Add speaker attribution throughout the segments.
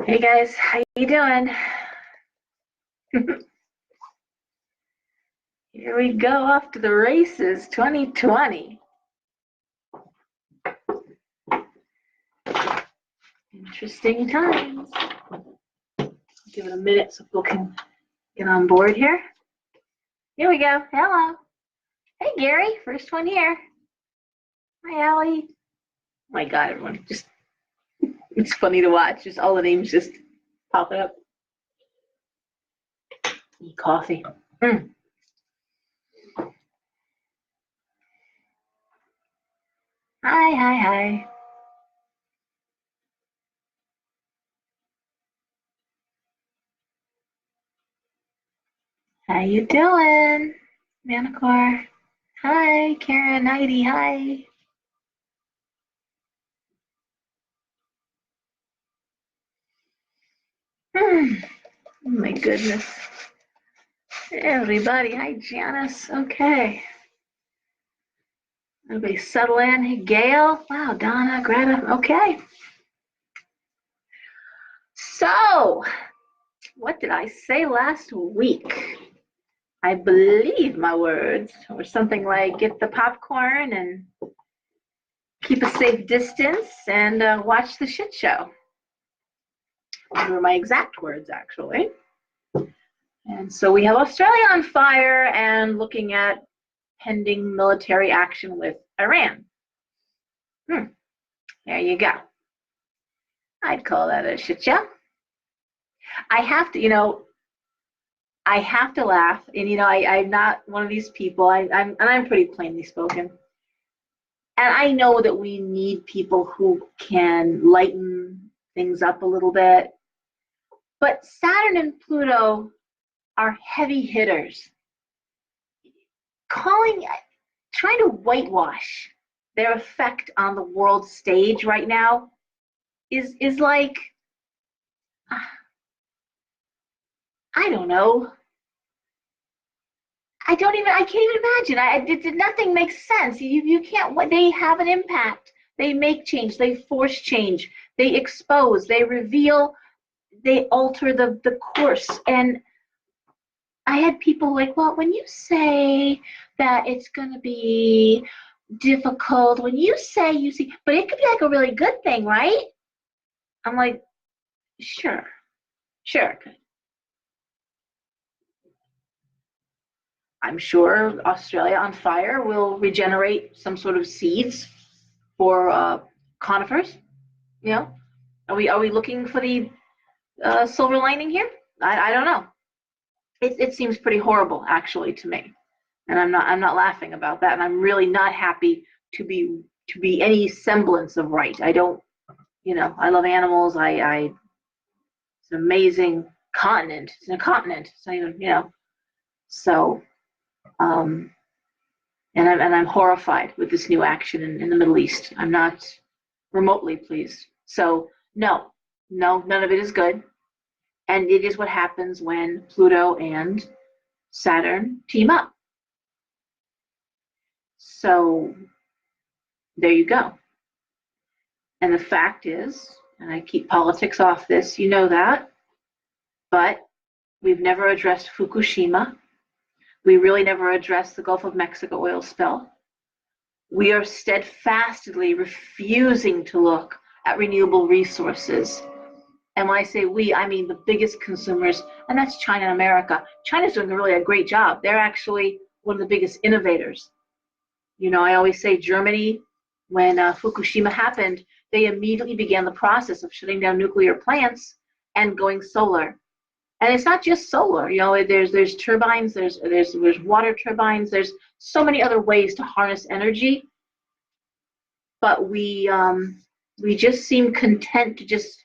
Speaker 1: Hey guys, how you doing? Here we go off to the races 2020. Interesting times. Give it a minute so people can get on board here. Here we go. Hello. Hey Gary, first one here. Hi Allie. Oh my God, everyone, it's funny to watch. Just all the names just popping up. Eat coffee. Hi, hi. How you doing? Manicor. Hi, Karen, Heidi, hi. Oh my goodness. Everybody, hi Janice. Okay. Everybody settle in. Hey Gail. Wow, Donna, Greta. Okay. So, what did I say last week? I believe my words were something like get the popcorn and keep a safe distance and watch the shit show. Those were my exact words, actually. And so we have Australia on fire and looking at pending military action with Iran. There you go. I'd call that a shit show. I have to, I have to laugh, and I'm not one of these people. I'm pretty plainly spoken, and I know that we need people who can lighten things up a little bit. But Saturn and Pluto are heavy hitters. Trying to whitewash their effect on the world stage right now is like, I don't know. I can't even imagine. Nothing makes sense. You can't, they have an impact. They make change. They force change. They expose. They reveal. They alter the course. And I had people like, well, when you say that it's going to be difficult, when you say but it could be like a really good thing, right? I'm like, sure it could. I'm sure Australia on fire will regenerate some sort of seeds for conifers. Are we looking for the silver lining here? I don't know. It seems pretty horrible actually to me, and I'm not laughing about that. And I'm really not happy to be any semblance of right. I don't. I love animals. It's an amazing continent. It's a continent. It's not even. So. And I'm horrified with this new action in the Middle East. I'm not remotely pleased. So no, none of it is good. And it is what happens when Pluto and Saturn team up. So there you go. And the fact is, and I keep politics off this, you know that, but we've never addressed Fukushima. We really never addressed the Gulf of Mexico oil spill. We are steadfastly refusing to look at renewable resources. And when I say we, I mean the biggest consumers, and that's China and America. China's doing really a great job. They're actually one of the biggest innovators. I always say Germany, when Fukushima happened, they immediately began the process of shutting down nuclear plants and going solar. And it's not just solar. There's turbines, there's water turbines, there's so many other ways to harness energy. But we just seem content to just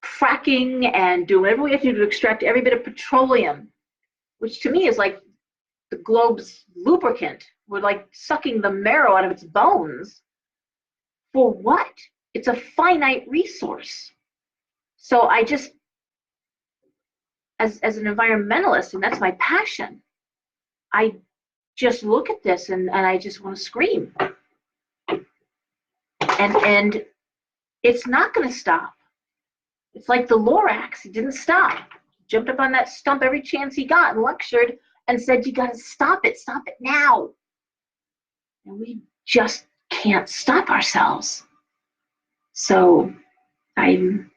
Speaker 1: fracking and do whatever we have to do to extract every bit of petroleum, which to me is like the globe's lubricant. We're like sucking the marrow out of its bones. For what? It's a finite resource. So I just, as an environmentalist, and that's my passion, I just look at this and I just want to scream. And it's not going to stop. It's like the Lorax. He didn't stop. He jumped up on that stump every chance he got and lectured and said, you got to stop it now. And we just can't stop ourselves. So I'm,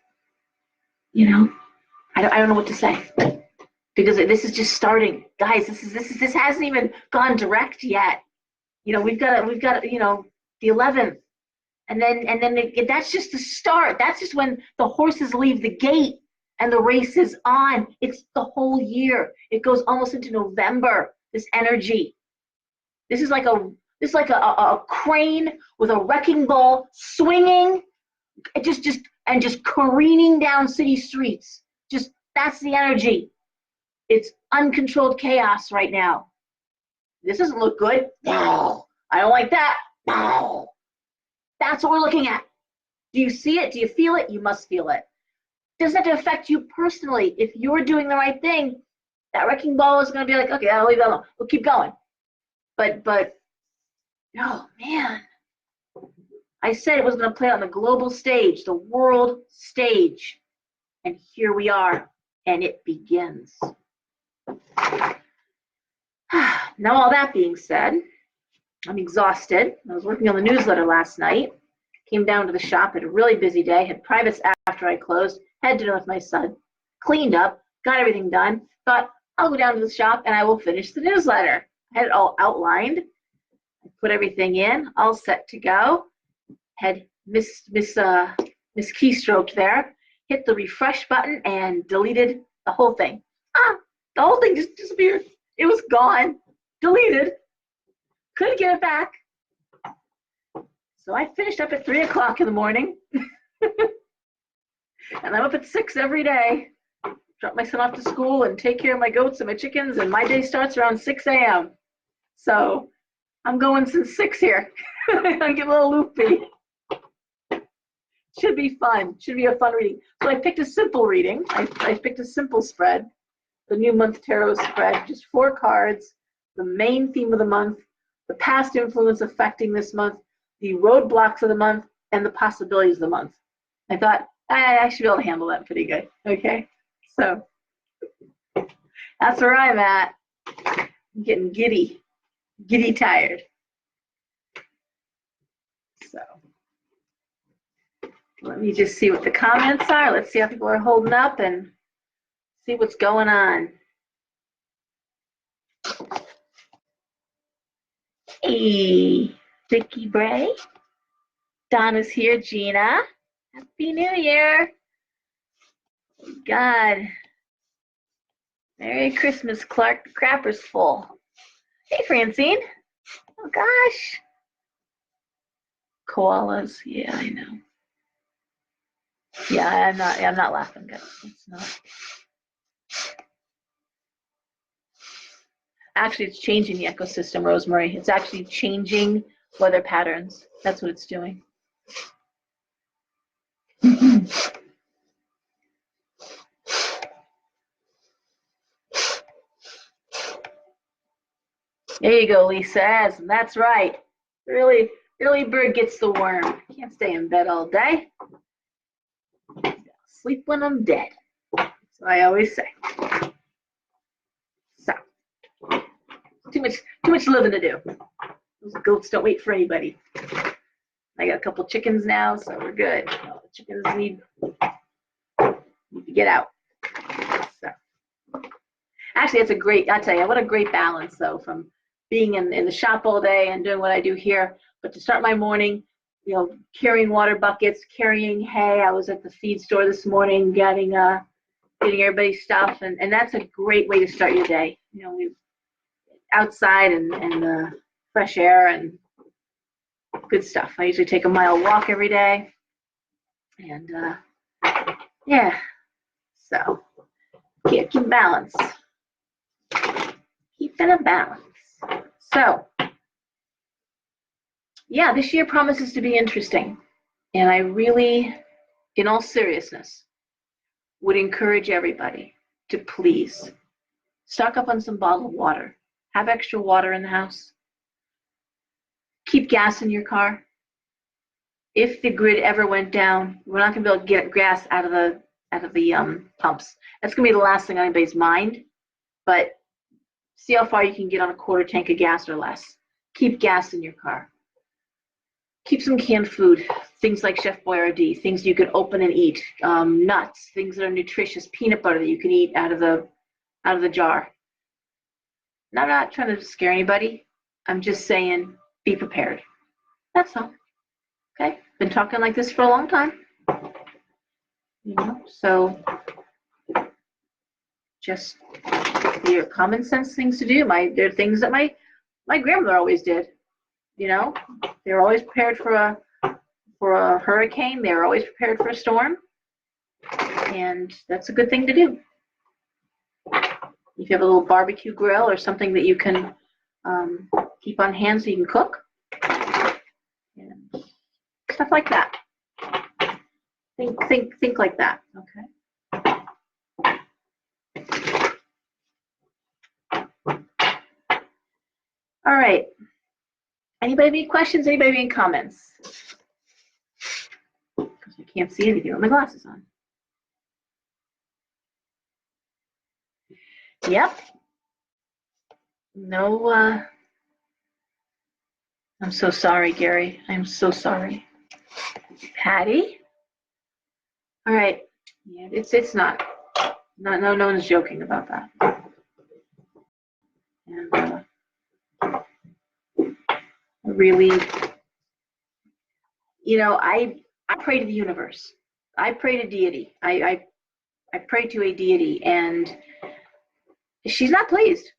Speaker 1: I don't know what to say, because this is just starting, guys. This hasn't even gone direct yet. We've got the 11th, and then that's just the start. That's just when the horses leave the gate and the race is on. It's the whole year. It goes almost into November. This energy. This is like a crane with a wrecking ball swinging, just careening down city streets. That's the energy. It's uncontrolled chaos right now. This doesn't look good. No, I don't like that. No. That's what we're looking at. Do you see it? Do you feel it? You must feel it. Does that affect you personally? If you're doing the right thing, that wrecking ball is going to be like, okay, I'll leave that alone. We'll keep going. But, oh man, I said it was going to play on the global stage, the world stage. And here we are, and it begins. Now, all that being said, I'm exhausted. I was working on the newsletter last night. Came down to the shop, had a really busy day, had privates after I closed, had dinner with my son, cleaned up, got everything done, thought I'll go down to the shop and I will finish the newsletter. I had it all outlined, put everything in, all set to go. Had keystroke there, hit the refresh button and deleted the whole thing. The whole thing just disappeared. It was gone, deleted. Couldn't get it back. So I finished up at 3 o'clock in the morning. And I'm up at 6 every day. Drop my son off to school and take care of my goats and my chickens, and my day starts around 6 a.m. So I'm going since 6 here. I get a little loopy. Should be fun. Should be a fun reading. So I picked a simple reading. I picked a simple spread. The new month tarot spread. Just 4 cards. The main theme of the month. The past influence affecting this month. The roadblocks of the month. And the possibilities of the month. I thought I should be able to handle that pretty good. Okay? So that's where I'm at. I'm getting giddy tired. So let me just see what the comments are. Let's see how people are holding up and see what's going on. Hey, Vicky Bray. Donna's here. Gina. Happy New Year. Oh God. Merry Christmas, Clark. The crapper's full. Hey, Francine. Oh gosh. Koalas. Yeah, I know. Yeah, I'm not laughing, guys. It's not. Actually, it's changing the ecosystem, Rosemary. It's actually changing weather patterns. That's what it's doing. There you go, Lisa. That's right. Early bird gets the worm. Can't stay in bed all day. Sleep when I'm dead. That's what I always say. So, too much living to do. Those goats don't wait for anybody. I got a couple chickens now, so we're good. The chickens need to get out. So, actually, that's a great. I'll tell you what a great balance though, from being in the shop all day and doing what I do here, but to start my morning, carrying water buckets, carrying hay. I was at the feed store this morning getting everybody's stuff, and that's a great way to start your day. We're outside and fresh air and good stuff. I usually take a mile walk every day, and yeah, so keep balance. Keeping a balance. So, yeah, this year promises to be interesting. And I really, in all seriousness, would encourage everybody to please stock up on some bottled water. Have extra water in the house. Keep gas in your car. If the grid ever went down, we're not going to be able to get gas out of pumps. That's going to be the last thing on anybody's mind, but see how far you can get on a quarter tank of gas or less. Keep gas in your car. Keep some canned food, things like Chef Boyardee, things you can open and eat, nuts, things that are nutritious, peanut butter that you can eat out of the jar. Now, I'm not trying to scare anybody. I'm just saying, be prepared. That's all. Okay? Been talking like this for a long time. You know, so just your common sense things to do. There are things that my grandmother always did. You know, they were always prepared for a hurricane. They were always prepared for a storm, and that's a good thing to do. If you have a little barbecue grill or something that you can keep on hand so you can cook, and stuff like that. Think like that. Okay. All right. Anybody have any questions? Anybody have any comments? Because I can't see anything with my glasses on. Yep. No, I'm so sorry, Gary. I'm so sorry. Patty? All right. Yeah, it's not. No one's joking about that. And really, you know, I pray to the universe. I pray to deity. I pray to a deity, and she's not pleased.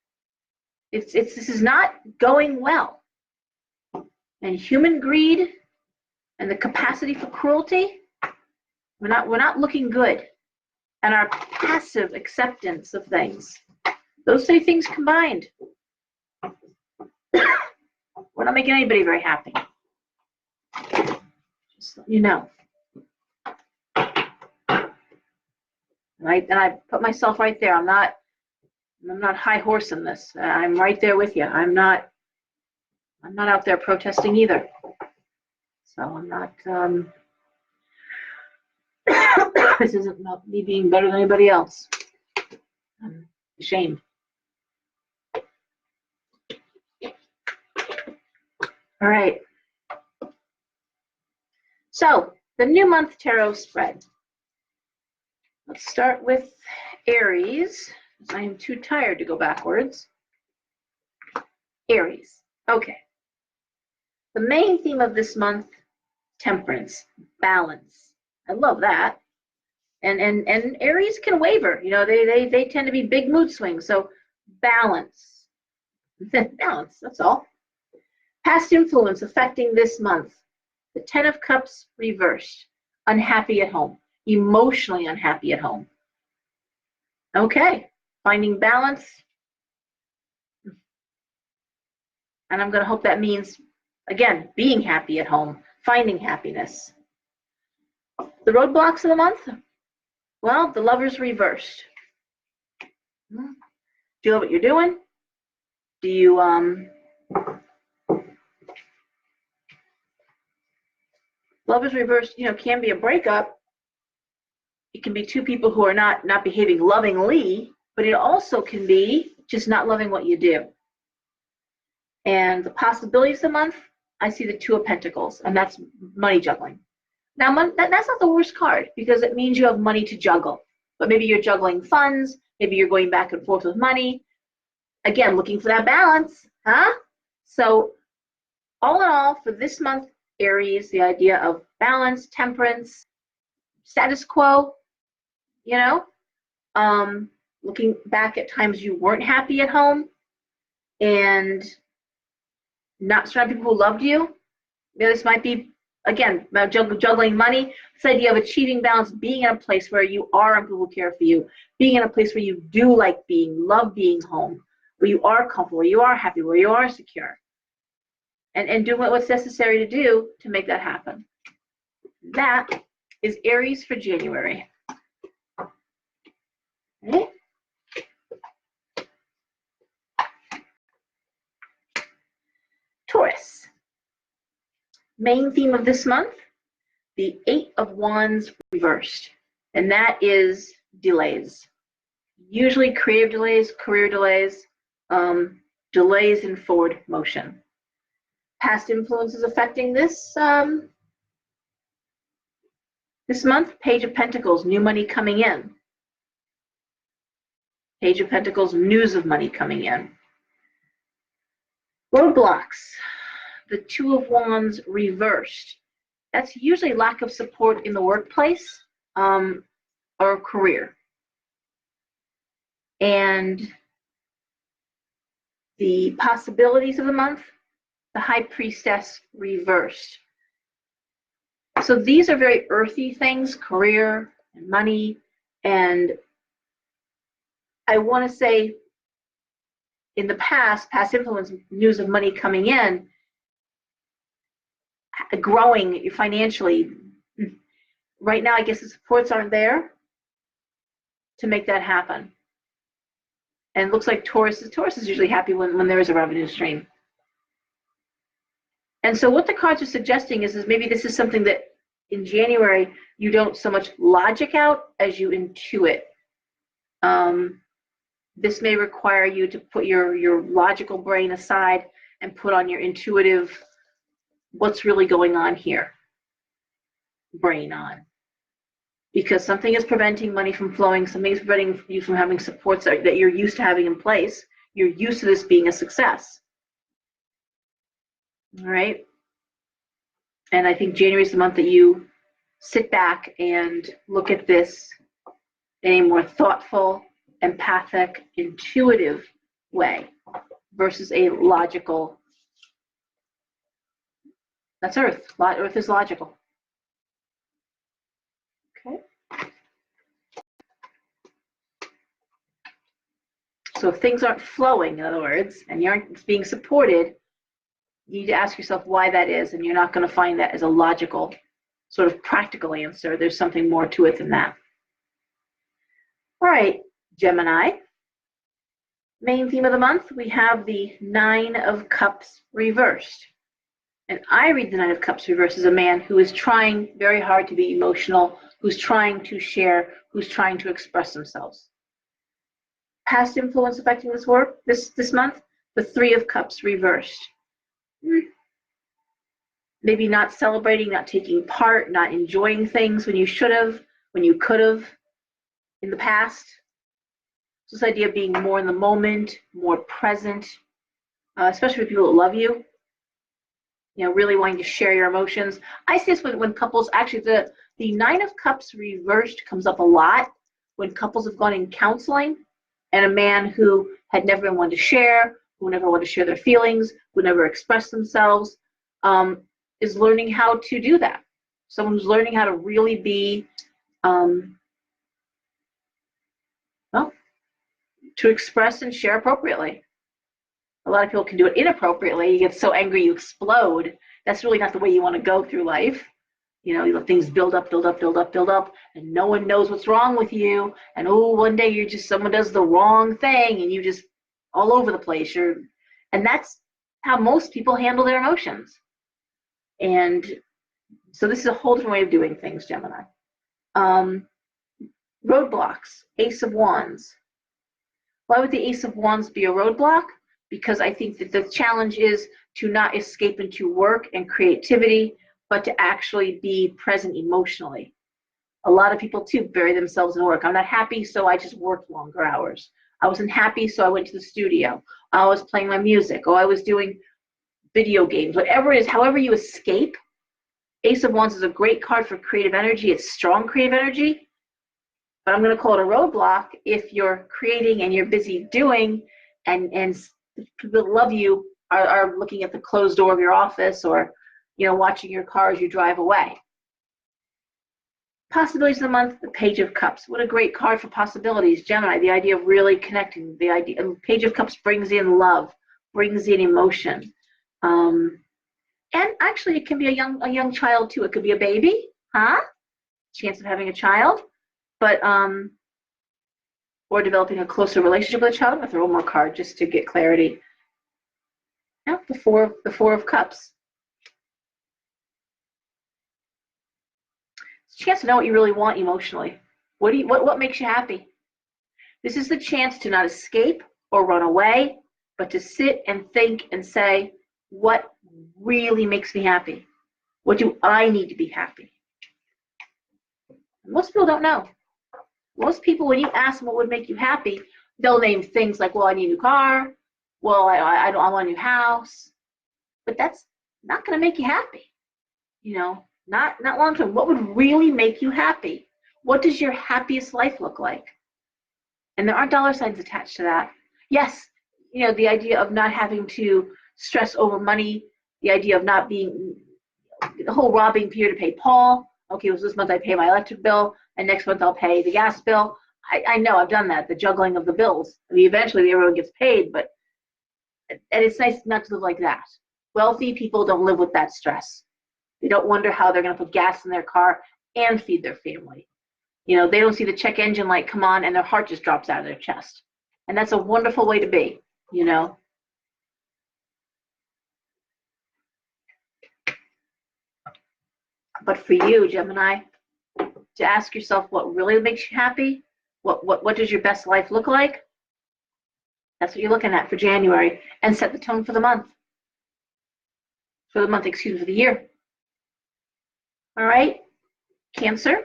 Speaker 1: This is not going well. And human greed and the capacity for cruelty, we're not looking good. And our passive acceptance of things, those three things combined, we're not making anybody very happy. Just so you know. Right? And I put myself right there. I'm not high horsing this. I'm right there with you. I'm not out there protesting either. So I'm not. This isn't about me being better than anybody else. I'm ashamed. All right. So the new month tarot spread. Let's start with Aries. I am too tired to go backwards. Aries. Okay. The main theme of this month, temperance, balance. I love that. And Aries can waver. You know, they tend to be big mood swings. So balance. Balance, that's all. Past influence affecting this month. The Ten of Cups reversed. Unhappy at home. Emotionally unhappy at home. Okay. Finding balance. And I'm going to hope that means, again, being happy at home. Finding happiness. The roadblocks of the month? Well, the Lovers reversed. Do you know what you're doing? Do you, Lovers reversed, you know, can be a breakup. It can be two people who are not behaving lovingly, but it also can be just not loving what you do. And the possibilities of the month, I see the Two of Pentacles, and that's money juggling. Now, that's not the worst card, because it means you have money to juggle. But maybe you're juggling funds, maybe you're going back and forth with money. Again, looking for that balance, huh? So, all in all, for this month, Aries, the idea of balance, temperance, status quo, you know, looking back at times you weren't happy at home and not surrounded people who loved you. This might be, again, about juggling money. This idea of achieving balance, being in a place where you are and people who care for you, being in a place where you do like being, love being home, where you are comfortable, where you are happy, where you are secure. And doing what's necessary to do to make that happen. That is Aries for January. Okay. Taurus. Main theme of this month, the Eight of Wands reversed. and that is delays. Usually creative delays, career delays, delays in forward motion. Past influences affecting this this month, Page of Pentacles, new money coming in. Page of Pentacles, news of money coming in. Roadblocks, the Two of Wands reversed. That's usually lack of support in the workplace or career. And the possibilities of the month, the High Priestess reversed. So these are very earthy things, career and money. And I want to say in the past influence, news of money coming in, growing financially. Right now, I guess the supports aren't there to make that happen. And it looks like Taurus is usually happy when there is a revenue stream. And so what the cards are suggesting is maybe this is something that in January you don't so much logic out as you intuit. This may require you to put your logical brain aside and put on your intuitive, what's really going on here, brain on. Because something is preventing money from flowing, something is preventing you from having supports that you're used to having in place. You're used to this being a success. All right? And I think January is the month that you sit back and look at this in a more thoughtful, empathic, intuitive way versus a logical. That's Earth. Earth is logical. Okay. So if things aren't flowing, in other words, and you aren't being supported, you need to ask yourself why that is, and you're not going to find that as a logical, sort of practical answer. There's something more to it than that. All right, Gemini. Main theme of the month, we have the Nine of Cups reversed. And I read the Nine of Cups reversed as a man who is trying very hard to be emotional, who's trying to share, who's trying to express themselves. Past influence affecting this work this month, the Three of Cups reversed. Maybe not celebrating, not taking part, not enjoying things when you should have, when you could have in the past. So this idea of being more in the moment, more present, especially with people that love you. You know, really wanting to share your emotions. I see this when couples, actually the Nine of Cups reversed comes up a lot when couples have gone in counseling and a man who had never been one to share, who never wanted to share their feelings, who never expressed themselves, is learning how to do that. Someone who's learning how to really be, to express and share appropriately. A lot of people can do it inappropriately. You get so angry you explode. That's really not the way you want to go through life. You know, you let things build up, and no one knows what's wrong with you. And one day someone does the wrong thing, and you just all over the place. And that's how most people handle their emotions. And so this is a whole different way of doing things, Gemini. Roadblocks, Ace of Wands. Why would the Ace of Wands be a roadblock? Because I think that the challenge is to not escape into work and creativity, but to actually be present emotionally. A lot of people too bury themselves in work. I'm not happy, so I just worked longer hours. I wasn't happy, so I went to the studio. I was playing my music, or I was doing video games, whatever it is, however you escape. Ace of Wands is a great card for creative energy. It's strong creative energy, but I'm going to call it a roadblock if you're creating and you're busy doing, and people that love you are looking at the closed door of your office, or watching your car as you drive away. Possibilities of the month, the Page of Cups. What a great card for possibilities, Gemini. The idea of really connecting. The idea, Page of Cups brings in love, brings in emotion, and actually it can be a young child too. It could be a baby, chance of having a child, but or developing a closer relationship with a child. I'll throw one more card just to get clarity. Now the Four of Cups. It's a chance to know what you really want emotionally. What makes you happy? This is the chance to not escape or run away, but to sit and think and say, what really makes me happy? What do I need to be happy? Most people don't know. Most people, when you ask them what would make you happy, they'll name things like, well, I need a new car. Well, I want a new house. But that's not going to make you happy. You know, not long term. What would really make you happy? What does your happiest life look like? And there aren't dollar signs attached to that. Yes, you know, the idea of not having to stress over money, the idea of not being, the whole robbing Peter to pay Paul. Okay, well, this month I pay my electric bill, and next month I'll pay the gas bill. I know, I've done that, the juggling of the bills. I mean, eventually everyone gets paid, but, and it's nice not to live like that. Wealthy people don't live with that stress. They don't wonder how they're going to put gas in their car and feed their family. You know, they don't see the check engine light come on and their heart just drops out of their chest. And that's a wonderful way to be, you know. But for you, Gemini, to ask yourself what really makes you happy, what does your best life look like? That's what you're looking at for January, and set the tone for the month. For the year. All right, Cancer.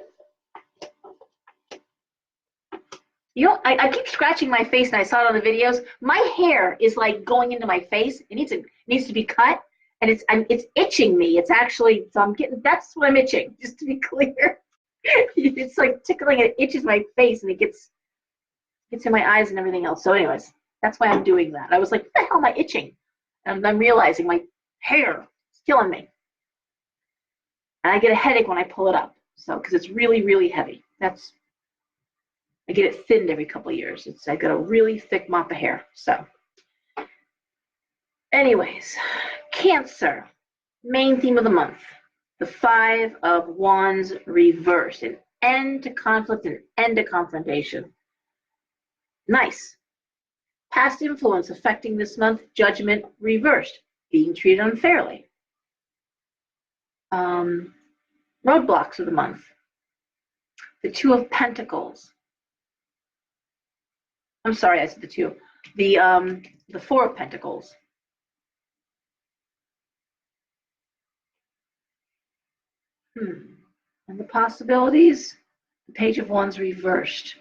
Speaker 1: You know, I keep scratching my face, and I saw it on the videos. My hair is like going into my face. It needs to be cut, and it's itching me. It's actually, so I'm getting, that's what I'm itching, just to be clear. It's like tickling, and it itches my face, and it gets in my eyes and everything else. So anyways, that's why I'm doing that. I was like, what the hell am I itching? And I'm realizing my hair is killing me. And I get a headache when I pull it up. So, because it's really, really heavy. I get it thinned every couple of years. I got a really thick mop of hair. So, anyways, Cancer, main theme of the month, the 5 of Wands reversed, an end to conflict, an end to confrontation. Nice. Past influence affecting this month, judgment reversed, being treated unfairly. Roadblocks of the month, the 2 of Pentacles. I'm sorry, I said the 2. The 4 of Pentacles. And the possibilities, the Page of Wands reversed.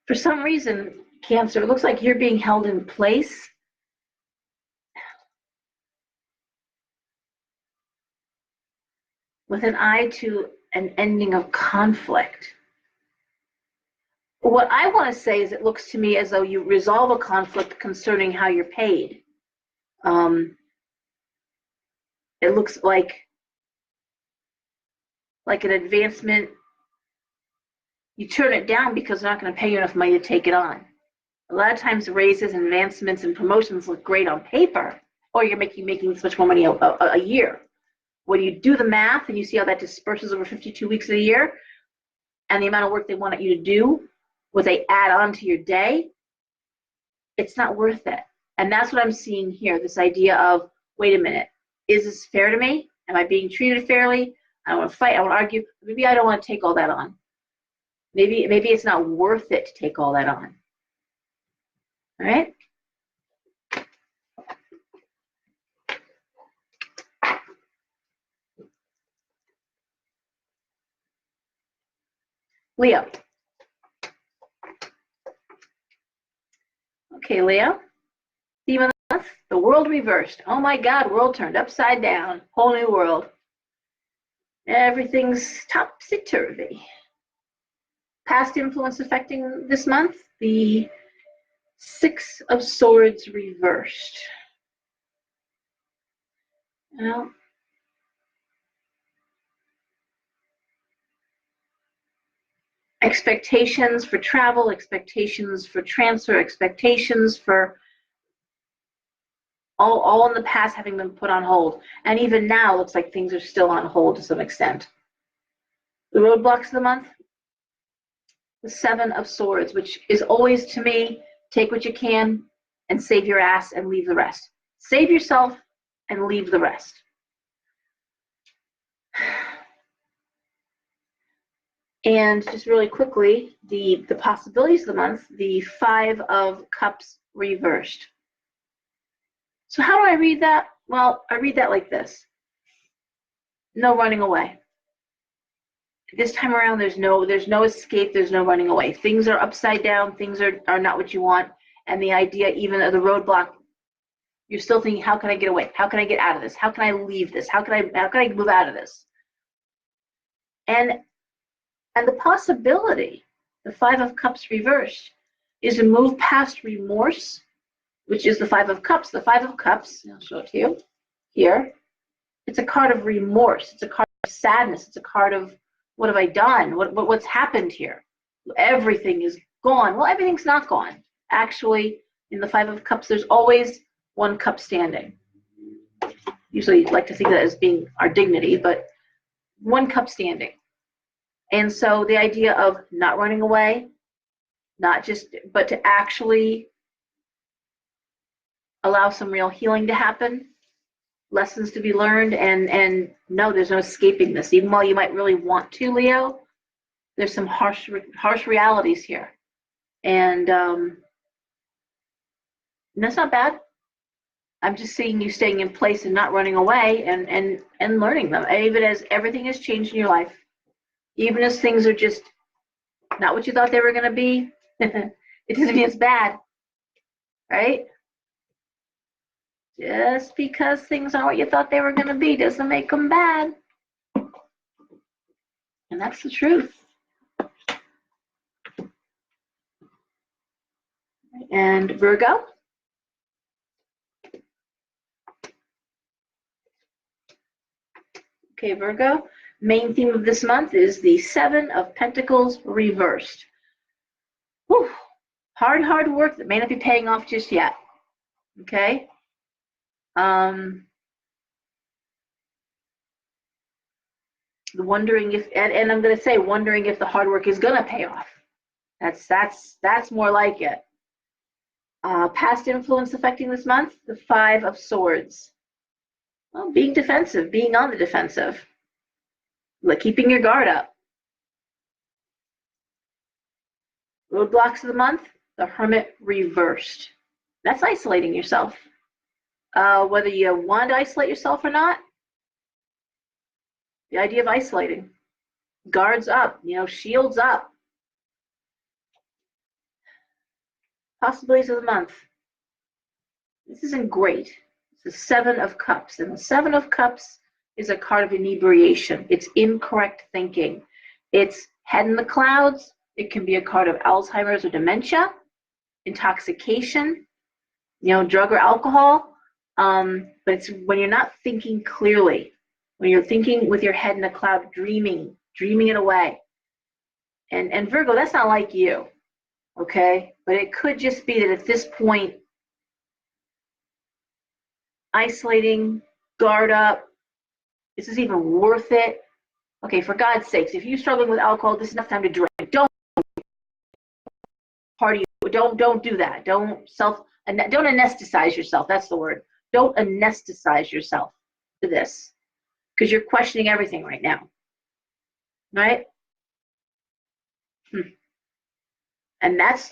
Speaker 1: For some reason, Cancer, it looks like you're being held in place. With an eye to an ending of conflict. What I want to say is it looks to me as though you resolve a conflict concerning how you're paid. It looks like an advancement. You turn it down because they're not going to pay you enough money to take it on. A lot of times raises, advancements, and promotions look great on paper, or you're making this much more money a year. When you do the math and you see how that disperses over 52 weeks of the year, and the amount of work they want you to do, what they add on to your day, it's not worth it. And that's what I'm seeing here, this idea of, wait a minute, is this fair to me? Am I being treated fairly? I don't want to fight, I want to argue. Maybe I don't want to take all that on. Maybe it's not worth it to take all that on. All right? Leo. Okay, Leo. Theme of the month, the world reversed. Oh my God, world turned upside down. Whole new world. Everything's topsy-turvy. Past influence affecting this month, the 6 of Swords reversed. Well, expectations for travel, expectations for transfer, expectations for all in the past having been put on hold. And even now, it looks like things are still on hold to some extent. The roadblocks of the month, the 7 of Swords, which is always, to me, take what you can and save your ass and leave the rest. Save yourself and leave the rest. And just really quickly, the possibilities of the month, the 5 of Cups reversed. So how do I read that? Well, I read that like this. No running away. This time around, there's no escape, there's no running away. Things are upside down, things are not what you want. And the idea, even of the roadblock, you're still thinking, how can I get away? How can I get out of this? How can I leave this? How can I move out of this? And the possibility, the 5 of Cups reversed, is to move past remorse, which is the 5 of Cups. The 5 of Cups, I'll show it to you here. It's a card of remorse. It's a card of sadness. It's a card of, what have I done? What's happened here? Everything is gone. Well, everything's not gone. Actually, in the 5 of Cups, there's always 1 cup standing. Usually you'd like to think of that as being our dignity, but 1 cup standing. And so the idea of not running away, but to actually allow some real healing to happen, lessons to be learned, and no, there's no escaping this. Even while you might really want to, Leo, there's some harsh realities here. And that's not bad. I'm just seeing you staying in place and not running away and learning them. Even as everything has changed in your life, even as things are just not what you thought they were going to be, it doesn't mean it's bad, right? Just because things aren't what you thought they were going to be doesn't make them bad. And that's the truth. And Virgo. Okay, Virgo. Main theme of this month is the 7 of Pentacles reversed. Whew. Hard work that may not be paying off just yet. Okay? Wondering if, and I'm going to say, wondering if the hard work is going to pay off. That's more like it. Past influence affecting this month, the 5 of Swords. Well, being defensive, being on the defensive, like keeping your guard up. Roadblocks of the month, the Hermit reversed. That's isolating yourself. Whether you want to isolate yourself or not, the idea of isolating. Guards up, shields up. Possibilities of the month. This isn't great. It's the 7 of Cups. And the 7 of Cups is a card of inebriation. It's incorrect thinking. It's head in the clouds. It can be a card of Alzheimer's or dementia, intoxication, drug or alcohol. But it's when you're not thinking clearly, when you're thinking with your head in a cloud, dreaming it away. And Virgo, that's not like you, okay? But it could just be that at this point, isolating, guard up, is this even worth it? Okay, for God's sakes, if you're struggling with alcohol, this is enough time to drink. Don't party. Don't do that. Don't anesthetize yourself. That's the word. Don't anesthetize yourself to this, because you're questioning everything right now, right? And that's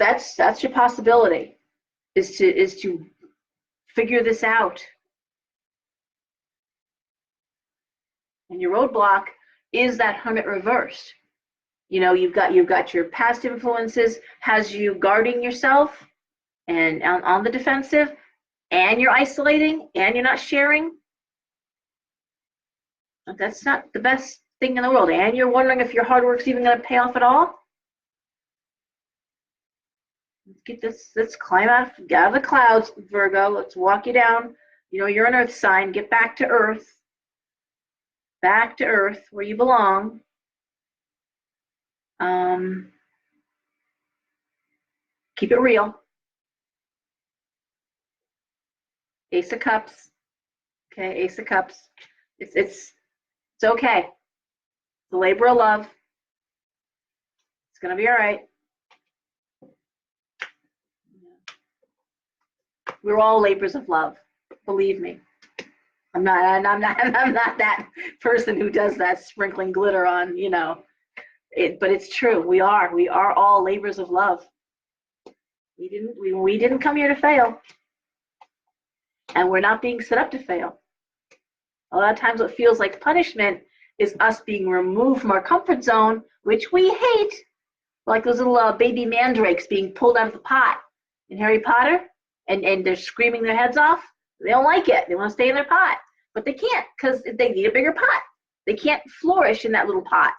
Speaker 1: your possibility, is to figure this out. And your roadblock is that Hermit reversed. You've got your past influences has you guarding yourself and on the defensive, and you're isolating, and you're not sharing. That's not the best thing in the world. And you're wondering if your hard work's even going to pay off at all. Let's climb out of the clouds, Virgo. Let's walk you down. You're an earth sign. Get back to earth. Back to earth, where you belong. Keep it real. Ace of Cups. Okay, Ace of Cups. It's okay. The labor of love. It's gonna be all right. We're all labors of love, believe me. I'm not, I'm not that person who does that sprinkling glitter on, you know, it, but it's true. We are all labors of love. We didn't come here to fail, and we're not being set up to fail. A lot of times what feels like punishment is us being removed from our comfort zone, which we hate, like those little baby mandrakes being pulled out of the pot in Harry Potter, and they're screaming their heads off. They don't like it. They want to stay in their pot, but they can't because they need a bigger pot. They can't flourish in that little pot.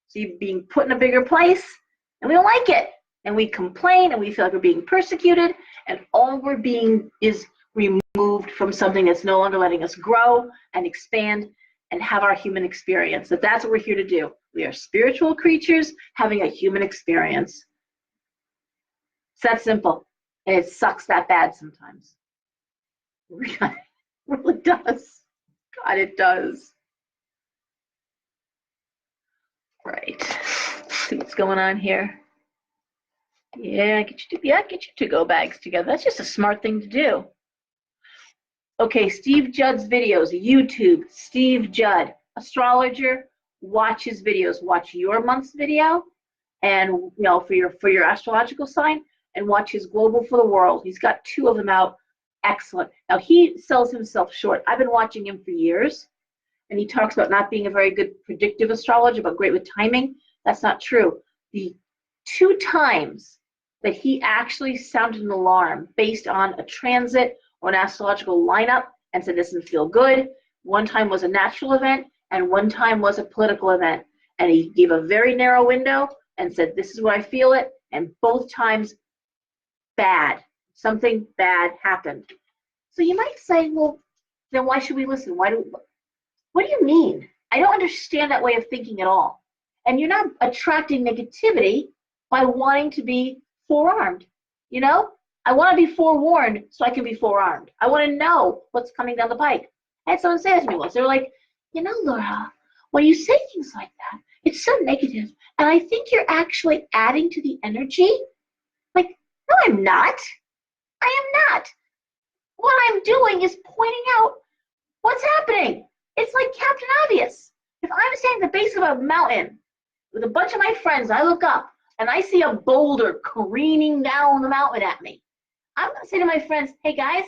Speaker 1: So you're being put in a bigger place, and we don't like it. And we complain, and we feel like we're being persecuted, and all we're being is removed from something that's no longer letting us grow and expand and have our human experience. That's what we're here to do. We are spiritual creatures having a human experience. It's that simple. And it sucks that bad sometimes. It really does. God, it does. Right. Let's see what's going on here. Yeah, get your to-go bags together. That's just a smart thing to do. Okay, Steve Judd's videos, YouTube, Steve Judd, astrologer, watch his videos. Watch your month's video, and you know, for your astrological sign, and watch his global for the world. He's got 2 of them out. Excellent. Now he sells himself short. I've been watching him for years, and he talks about not being a very good predictive astrologer, but great with timing. That's not true. The 2 times that he actually sounded an alarm based on a transit or an astrological lineup and said this doesn't feel good. One time was a natural event, and one time was a political event. And he gave a very narrow window and said, this is where I feel it. And both times, bad. Something bad happened. So you might say, well, then why should we listen? What do you mean? I don't understand that way of thinking at all. And you're not attracting negativity by wanting to be forearmed. You know, I want to be forewarned so I can be forearmed. I want to know what's coming down the pike. I had someone say that to me once. They were like, you know, Laura, when you say things like that, it's so negative, and I think you're actually adding to the energy. Like, no, I'm not. I am not. What I'm doing is pointing out what's happening. It's like Captain Obvious. If I'm standing at the base of a mountain with a bunch of my friends, I look up and I see a boulder careening down the mountain at me, I'm going to say to my friends, hey guys,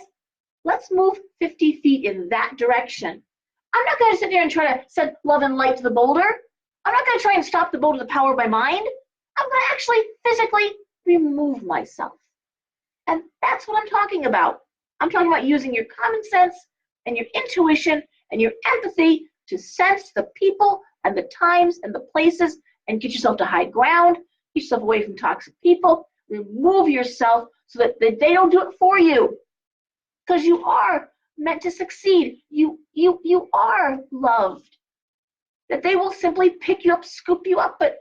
Speaker 1: let's move 50 feet in that direction. I'm not going to sit there and try to send love and light to the boulder. I'm not going to try and stop the boulder with the power of my mind. I'm going to actually physically remove myself. And that's what I'm talking about. I'm talking about using your common sense and your intuition and your empathy to sense the people and the times and the places and get yourself to high ground, get yourself away from toxic people, remove yourself so that they don't do it for you. Because you are meant to succeed. You are loved. That they will simply pick you up, scoop you up, but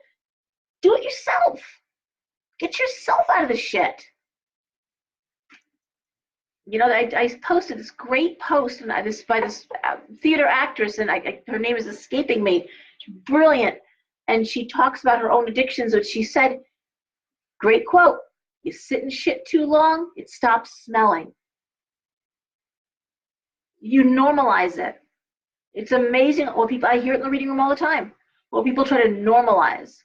Speaker 1: do it yourself. Get yourself out of the shit. You know, I posted this great post by this theater actress, and her name is escaping me. She's brilliant, and she talks about her own addictions. But she said, great quote: "You sit in shit too long, it stops smelling." You normalize it. It's amazing what people, I hear it in the reading room all the time, what people try to normalize.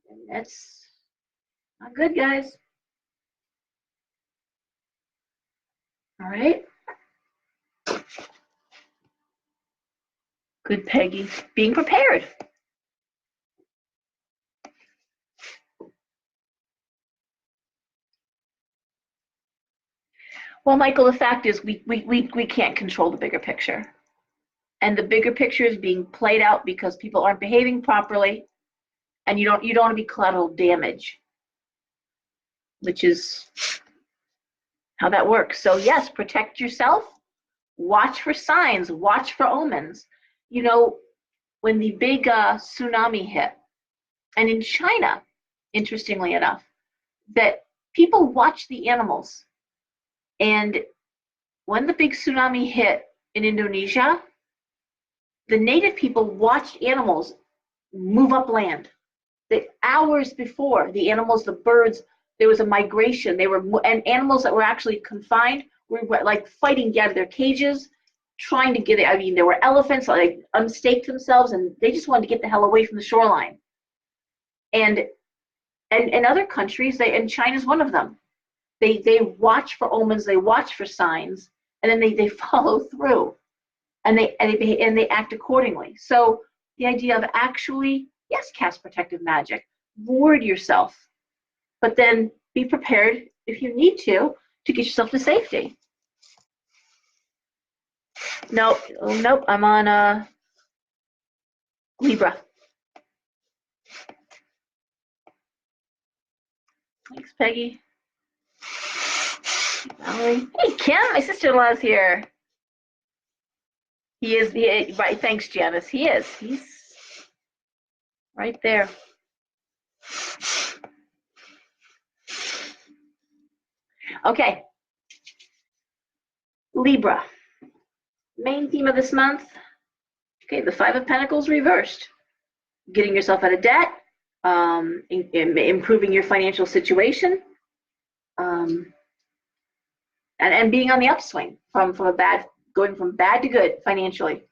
Speaker 1: And that's not good, guys. All right. Good, Peggy. Being prepared. Well, Michael, the fact is we can't control the bigger picture. And the bigger picture is being played out because people aren't behaving properly, and you don't want to be collateral damage, which is how that works. So yes, protect yourself, watch for signs, watch for omens. You know, when the big tsunami hit, and in China, interestingly enough, that people watch the animals. And when the big tsunami hit in Indonesia, the native people watched animals move upland. The hours before, the animals, the birds, there was a migration. And animals that were actually confined were like fighting to get out of their cages. trying to get it. I mean, there were elephants like unstaked themselves, and they just wanted to get the hell away from the shoreline. And in other countries, and China's one of them. They watch for omens, they watch for signs, and then they follow through, and they act accordingly. So the idea of actually, yes, cast protective magic, ward yourself, but then be prepared if you need to get yourself to safety. No, nope, I'm on Libra. Thanks, Peggy. Valerie. Hey, Kim, my sister-in-law is here. He is, right, thanks, Janice. He's right there. Okay. Libra. Main theme of this month. Okay, the Five of Pentacles reversed. Getting yourself out of debt, improving your financial situation, and being on the upswing from going from bad to good financially.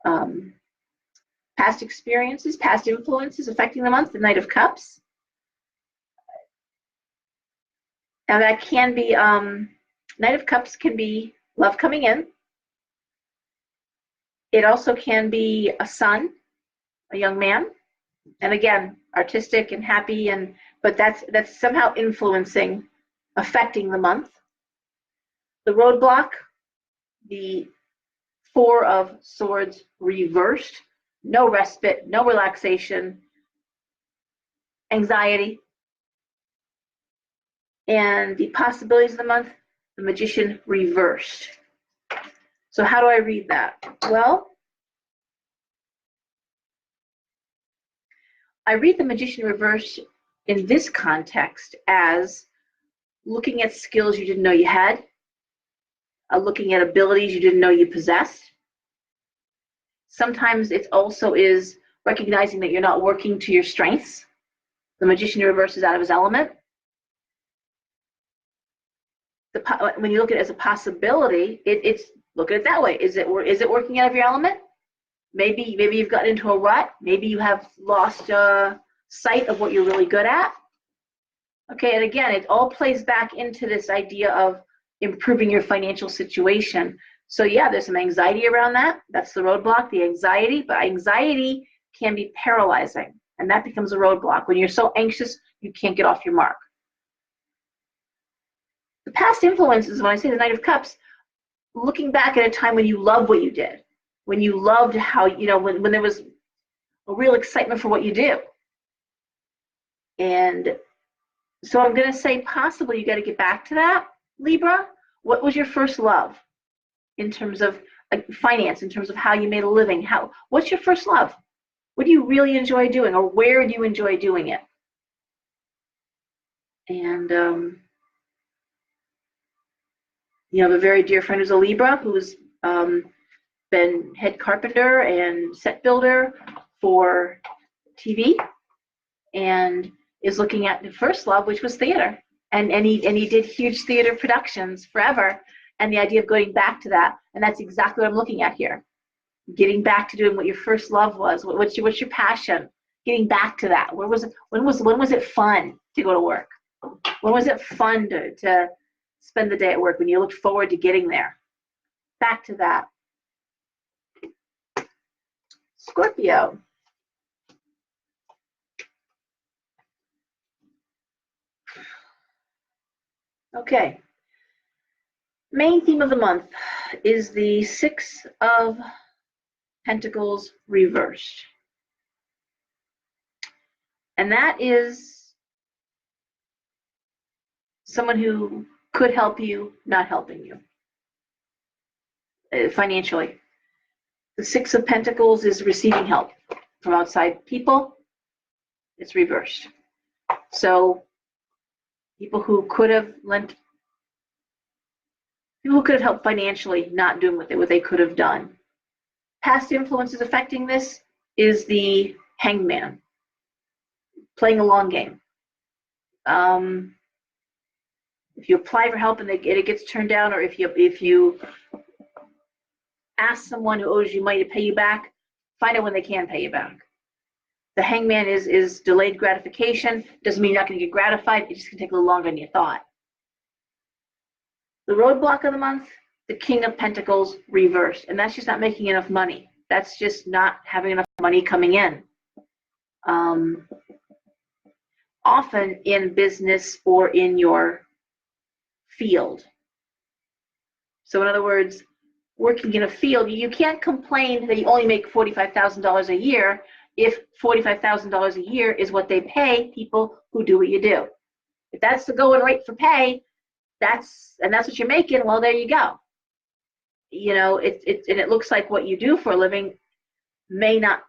Speaker 1: Past experiences, past influences affecting the month, the Knight of Cups. Now that can be, Knight of Cups can be love coming in. It also can be a son, a young man, and again, artistic and happy, but that's somehow influencing, affecting the month. The roadblock, the Four of Swords reversed, no respite, no relaxation, anxiety. And the possibilities of the month, the Magician reversed. So how do I read that? Well, I read the Magician reversed in this context as looking at skills you didn't know you had, looking at abilities you didn't know you possessed. Sometimes it also is recognizing that you're not working to your strengths. The Magician reverses out of his element. When you look at it as a possibility, it's look at it that way. Is it working out of your element? Maybe you've gotten into a rut. Maybe you have lost sight of what you're really good at. Okay, and again, it all plays back into this idea of improving your financial situation. So yeah, there's some anxiety around that. That's the roadblock, the anxiety. But anxiety can be paralyzing, and that becomes a roadblock. When you're so anxious, you can't get off your mark. The past influences, when I say the Knight of Cups, looking back at a time when you loved what you did, when you loved how, when there was a real excitement for what you do. And so I'm going to say possibly you got to get back to that, Libra. What was your first love in terms of finance, in terms of how you made a living? What's your first love? What do you really enjoy doing, or where do you enjoy doing it? And you have a very dear friend who's a Libra, who's been head carpenter and set builder for TV, and is looking at the first love, which was theater. And he did huge theater productions forever, and the idea of going back to that, and that's exactly what I'm looking at here. Getting back to doing what your first love was. What's your passion? Getting back to that. When was it fun to go to work? When was it fun to spend the day at work, when you looked forward to getting there? Back to that. Scorpio. Okay. Main theme of the month is the Six of Pentacles reversed. And that is someone who could help you, not helping you financially. The Six of Pentacles is receiving help from outside people. It's reversed. So people who could have helped financially, not doing what they could have done. Past influences affecting this is the Hangman, playing a long game. If you apply for help and it gets turned down, or if you ask someone who owes you money to pay you back, find out when they can pay you back. The Hangman is delayed gratification. Doesn't mean you're not going to get gratified. It just can take a little longer than you thought. The roadblock of the month, the King of Pentacles reversed. And that's just not making enough money. That's just not having enough money coming in. Often in business or in your field. So in other words, working in a field, you can't complain that you only make $45,000 a year if $45,000 a year is what they pay people who do what you do. If that's the going rate for pay, that's what you're making, well, there you go. You know, it looks like what you do for a living may not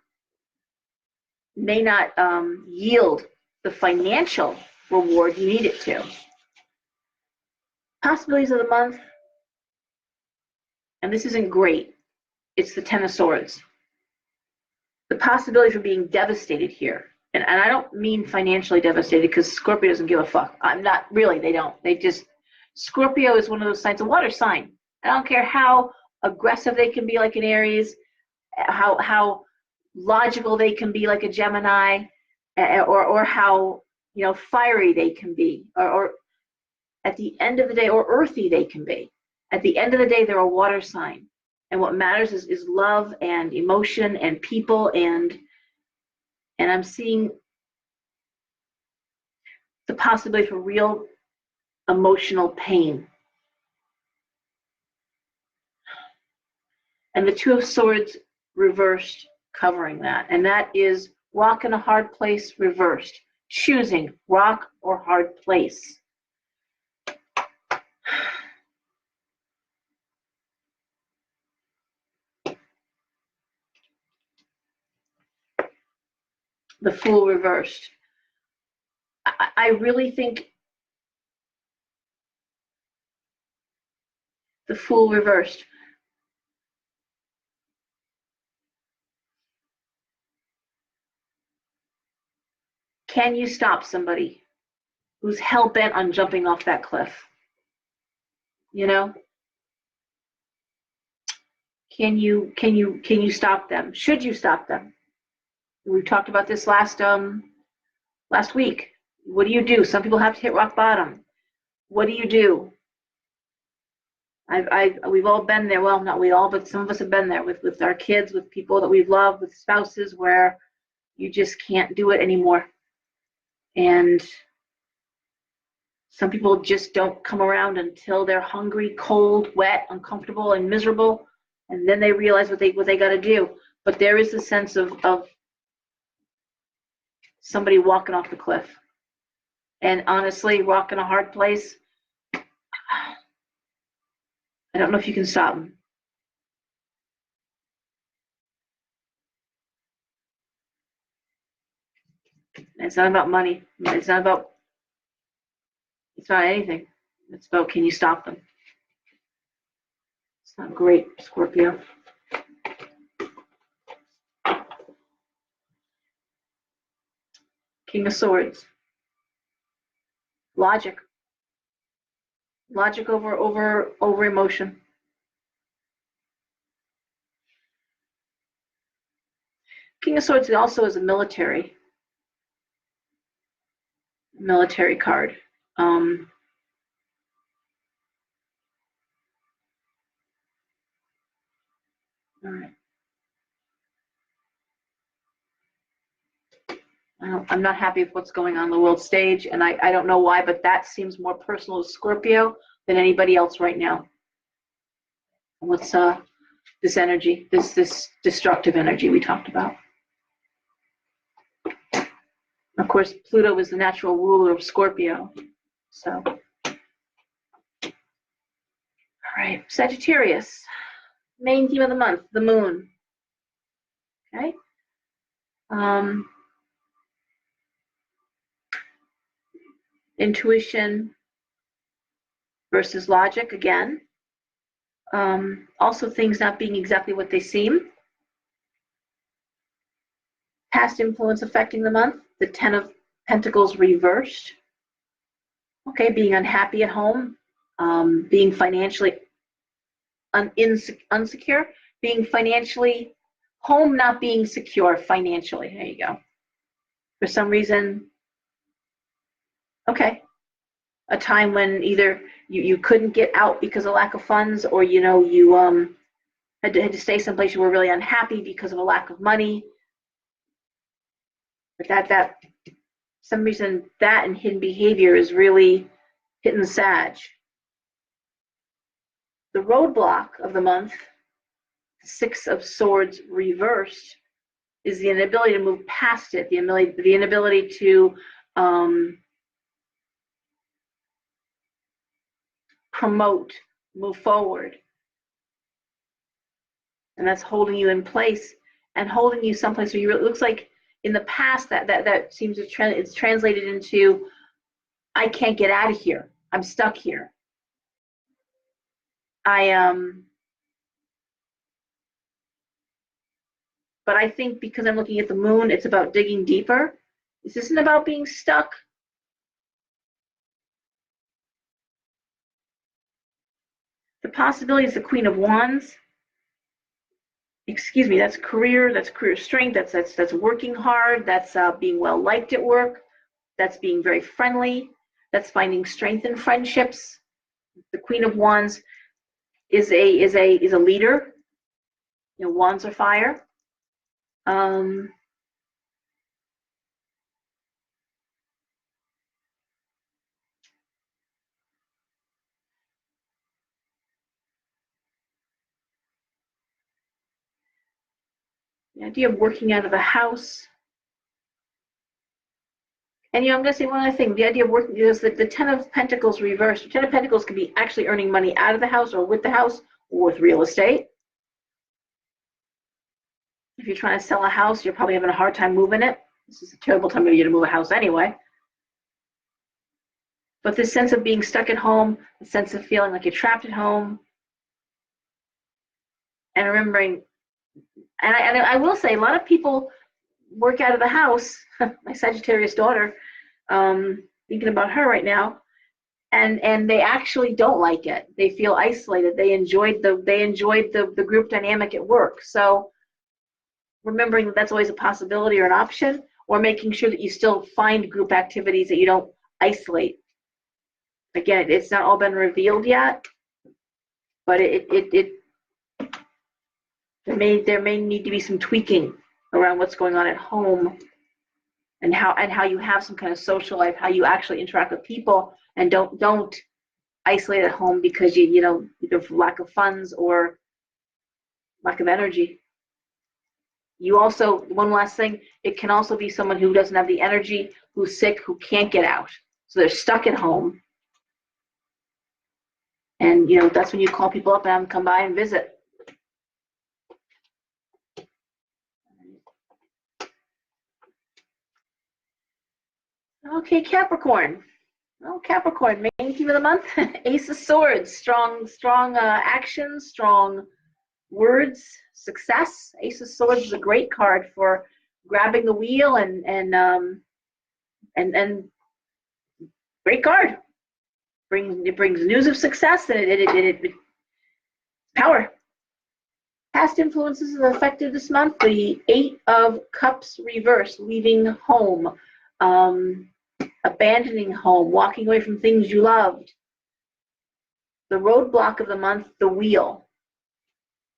Speaker 1: yield the financial reward you need it to. Possibilities of the month, and this isn't great, it's the Ten of Swords. The possibility for being devastated here, and I don't mean financially devastated because Scorpio doesn't give a fuck. I'm not really, they don't. They just, Scorpio is one of those signs, a water sign. I don't care how aggressive they can be like an Aries, how logical they can be like a Gemini, or how, you know, fiery they can be, or at the end of the day, or earthy they can be. At the end of the day, they're a water sign. And what matters is love and emotion and people, and I'm seeing the possibility for real emotional pain. And the Two of Swords reversed covering that. And that is rock in a hard place reversed. Choosing rock or hard place. The Fool reversed. I really think the Fool reversed. Can you stop somebody who's hell-bent on jumping off that cliff? You know? Can you stop them? Should you stop them? We talked about this last week. What do you do? Some people have to hit rock bottom. What do you do? We've all been there. Well, not we all, but some of us have been there with our kids, with people that we've loved, with spouses, where you just can't do it anymore. And some people just don't come around until they're hungry, cold, wet, uncomfortable, and miserable, and then they realize what they got to do. But there is a sense of somebody walking off the cliff. And honestly, rock in a hard place, I don't know if you can stop them. It's not about money. It's not anything. It's about, can you stop them? It's not great, Scorpio. King of Swords. Logic. Logic over emotion. King of Swords also is a military card. All right. I'm not happy with what's going on the world stage, and I don't know why, but that seems more personal to Scorpio than anybody else right now. What's this energy, this destructive energy we talked about? Of course, Pluto is the natural ruler of Scorpio. So, all right, Sagittarius, main theme of the month, the moon. Okay. Intuition versus logic again. Also things not being exactly what they seem. Past influence affecting the month, the Ten of Pentacles reversed. Okay, being unhappy at home, being financially unsecure. being financially, home not being secure financially. There you go. For some reason, okay, a time when either you couldn't get out because of lack of funds, or you had to stay someplace you were really unhappy because of a lack of money. But that some reason that and hidden behavior is really hitting the Sag. The roadblock of the month, the Six of Swords reversed, is the inability to move past it, the inability to promote, move forward. And that's holding you in place and holding you someplace where it looks like in the past that seems to it's translated into, I can't get out of here. I'm stuck here. But I think because I'm looking at the moon, it's about digging deeper. This isn't about being stuck. The possibility is the Queen of Wands. Excuse me, that's career strength, that's working hard, that's being well liked at work, that's being very friendly, that's finding strength in friendships. The Queen of Wands is a leader. You know, wands are fire. The idea of working out of the house. And I'm going to say one other thing. The idea of working is that the Ten of Pentacles reversed. The Ten of Pentacles can be actually earning money out of the house or with the house or with real estate. If you're trying to sell a house, you're probably having a hard time moving it. This is a terrible time of year to move a house anyway. But this sense of being stuck at home, the sense of feeling like you're trapped at home, and remembering, and I will say, a lot of people work out of the house. My Sagittarius daughter, thinking about her right now, and they actually don't like it. They feel isolated. They enjoyed the group dynamic at work. So remembering that that's always a possibility or an option, or making sure that you still find group activities, that you don't isolate. Again, it's not all been revealed yet, but there may need to be some tweaking around what's going on at home, and how you have some kind of social life, how you actually interact with people, and don't isolate at home because you either lack of funds or lack of energy. You also, one last thing, it can also be someone who doesn't have the energy, who's sick, who can't get out, so they're stuck at home. And that's when you call people up and have them come by and visit. Okay, Capricorn. Oh, Capricorn, main theme of the month, Ace of Swords, strong actions, strong words, success. Ace of Swords is a great card for grabbing the wheel and great card. It brings news of success, and it power. Past influences have affected this month. The Eight of Cups reverse, leaving home, abandoning home, walking away from things you loved. The roadblock of the month, the wheel.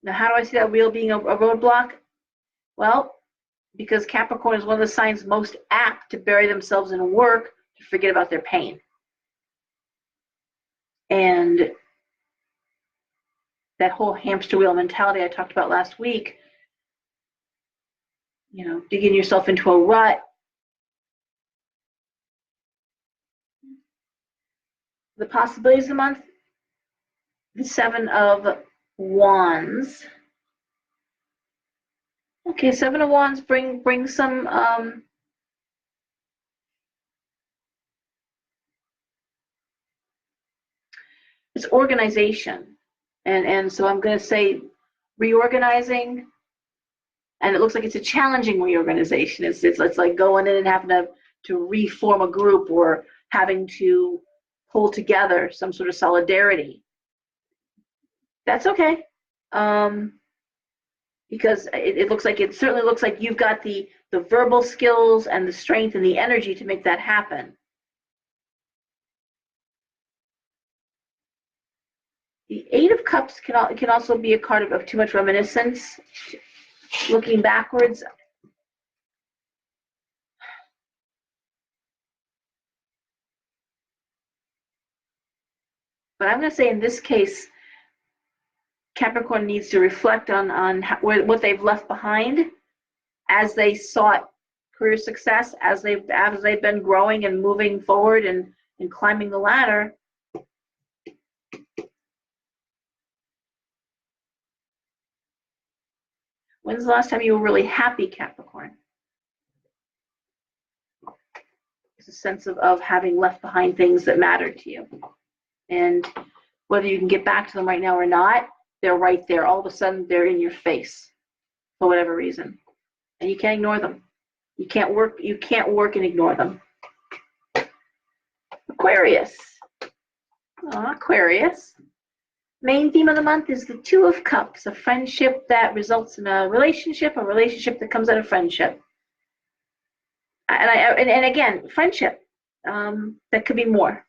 Speaker 1: Now, how do I see that wheel being a roadblock? Well, because Capricorn is one of the signs most apt to bury themselves in work, to forget about their pain. And that whole hamster wheel mentality I talked about last week, digging yourself into a rut. The possibilities of the month, the Seven of Wands. Okay, Seven of Wands bring some it's organization. And so I'm going to say reorganizing, and it looks like it's a challenging reorganization. It's like going in and having to reform a group, or having to pull together some sort of solidarity. That's okay. because it certainly looks like you've got the verbal skills and the strength and the energy to make that happen. The Eight of Cups can also be a card of too much reminiscence, looking backwards. But I'm going to say in this case, Capricorn needs to reflect on what they've left behind as they sought career success, as they've been growing and moving forward and climbing the ladder. When's the last time you were really happy, Capricorn? It's a sense of having left behind things that matter to you. And whether you can get back to them right now or not, they're right there. All of a sudden, they're in your face for whatever reason. And you can't ignore them. You can't work and ignore them. Aquarius. Aquarius. Main theme of the month is the Two of Cups, a friendship that results in a relationship that comes out of friendship. And again, friendship, that could be more.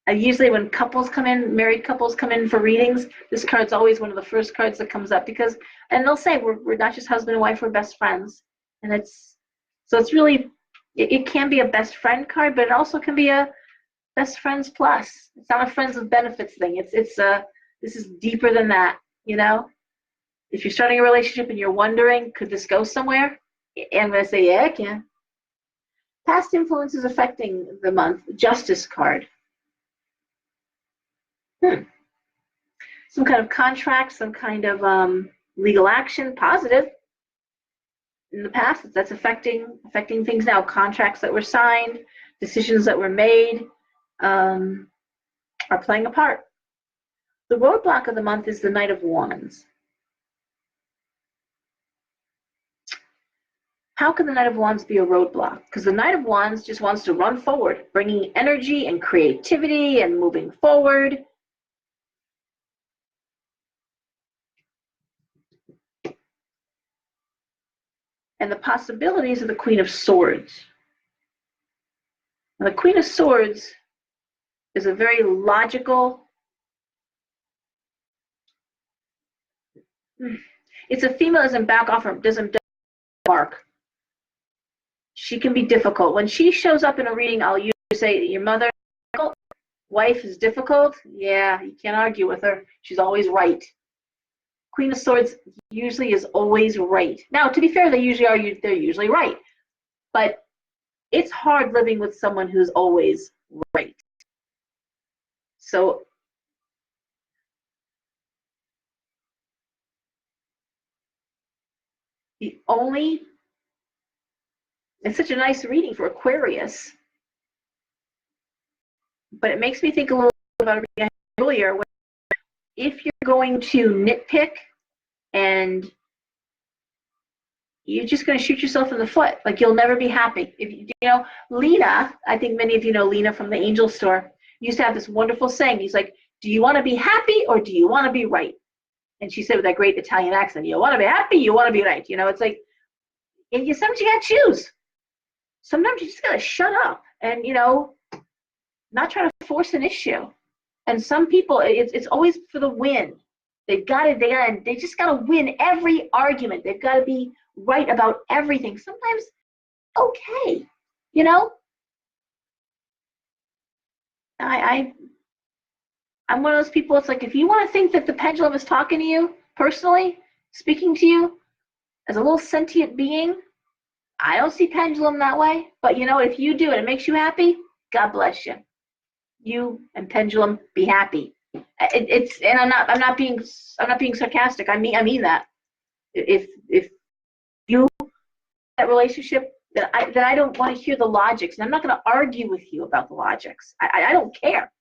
Speaker 1: Usually when couples come in, married couples come in for readings, this card's always one of the first cards that comes up because, and they'll say, we're not just husband and wife, we're best friends. And it's really, it can be a best friend card, but it also can be a best friends plus. It's not a friends with benefits thing. This is deeper than that, you know? If you're starting a relationship and you're wondering, could this go somewhere? I'm going to say, yeah, it can. Past influences affecting the month, Justice card. Some kind of contract, some kind of legal action, positive. In the past, that's affecting things now. Contracts that were signed, decisions that were made are playing a part. The roadblock of the month is the Knight of Wands. How can the Knight of Wands be a roadblock? Because the Knight of Wands just wants to run forward, bringing energy and creativity and moving forward. And the possibilities of the Queen of Swords. Now, the Queen of Swords is a very logical, it's a female that doesn't back off or doesn't bark. She can be difficult. When she shows up in a reading, I'll usually say, your mother, wife is difficult. Yeah, you can't argue with her. She's always right. Queen of Swords usually is always right. Now, to be fair, they're usually right. But it's hard living with someone who's always right. So it's such a nice reading for Aquarius, but it makes me think a little bit about a reading I had earlier. If you're going to nitpick and you're just going to shoot yourself in the foot, like you'll never be happy. If you know, Lena, I think many of you know Lena from the Angel Store, used to have this wonderful saying. He's like, do you want to be happy or do you want to be right? And she said with that great Italian accent, you want to be happy, you want to be right. You know, it's like, and sometimes you got to choose. Sometimes you just got to shut up and, you know, not try to force an issue. And some people, it's always for the win. They just got to win every argument. They've got to be right about everything. Sometimes, okay, you know. I'm one of those people. It's like, if you want to think that the pendulum is talking to you personally, speaking to you as a little sentient being, I don't see pendulum that way. But you know, if you do and it makes you happy, God bless you. You and pendulum, be happy. And I'm not being sarcastic. I mean that. If you that relationship, then I don't want to hear the logics, and I'm not going to argue with you about the logics. I don't care.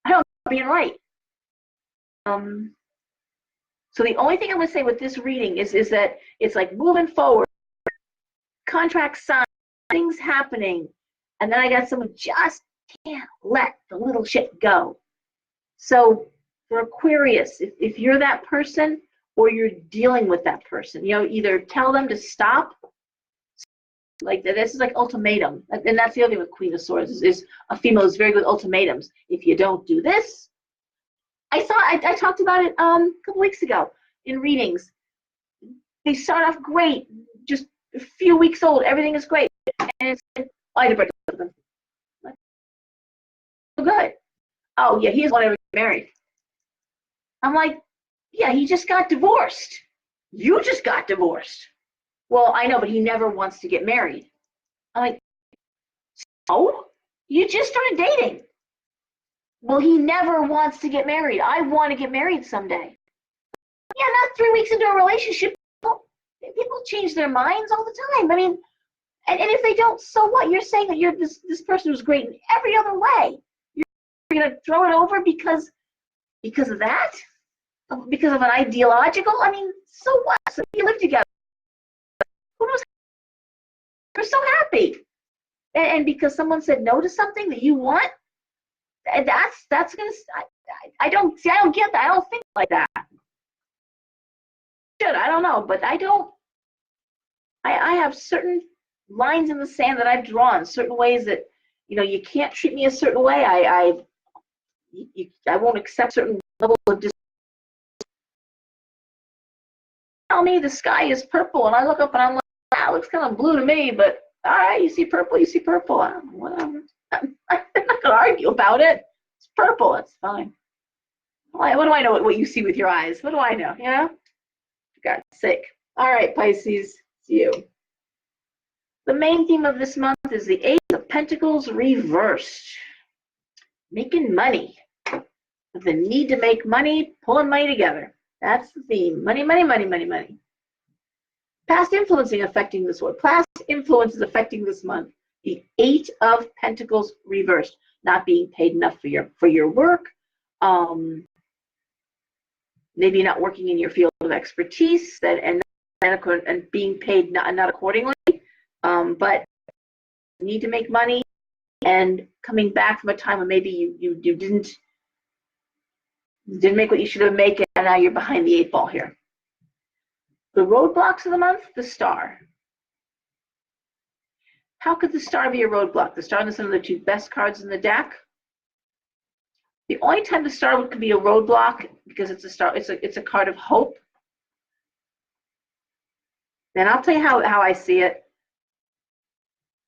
Speaker 1: I don't care being right. So the only thing I'm going to say with this reading is that it's like moving forward, contracts signed, things happening, and then I got someone just can't let the little shit go. So for Aquarius, if you're that person, or you're dealing with that person. You know, either tell them to stop, like this is like ultimatum, and that's the other thing with Queen of Swords is a female is very good with ultimatums. If you don't do this, I talked about it a couple weeks ago in readings. They start off great, just a few weeks old, everything is great, and it's I had to break up with them. Good. Oh yeah, he doesn't want to get married. I'm like, yeah, he just got divorced. You just got divorced. Well, I know, but he never wants to get married. I'm like, so? You just started dating. Well, he never wants to get married. I want to get married someday. Yeah, not 3 weeks into a relationship. People change their minds all the time. I mean, and if they don't, so what? You're saying that you're this person who's great in every other way. You're going to throw it over because of that? Because of an ideological? I mean, so what? So you live together. Who knows? You're so happy. And because someone said no to something that you want, that's gonna. I don't get that. I don't think like that. I don't know, but I don't. I have certain lines in the sand that I've drawn, certain ways that you can't treat me a certain way. I won't accept certain levels of tell me the sky is purple, and I look up and I'm like, wow, it looks kind of blue to me, but all right, you see purple, you see purple. Whatever. I'm not going to argue about it. It's purple, it's fine. What do I know what you see with your eyes? What do I know, For God's sake. All right, Pisces, it's you. The main theme of this month is the Ace of Pentacles reversed. Making money. The need to make money, pulling money together. That's the theme. Money, money, money, money, money. Past influencing affecting this one. Past influence is affecting this month. The Eight of Pentacles reversed. Not being paid enough for your work. Maybe not working in your field of expertise and being paid not accordingly. But you need to make money and coming back from a time when maybe you didn't make what you should have made, and now you're behind the 8 ball here. The roadblocks of the month, the Star. How could the Star be a roadblock? The Star is one of the 2 best cards in the deck. The only time the Star could be a roadblock, because it's a star, it's a card of hope. And I'll tell you how I see it.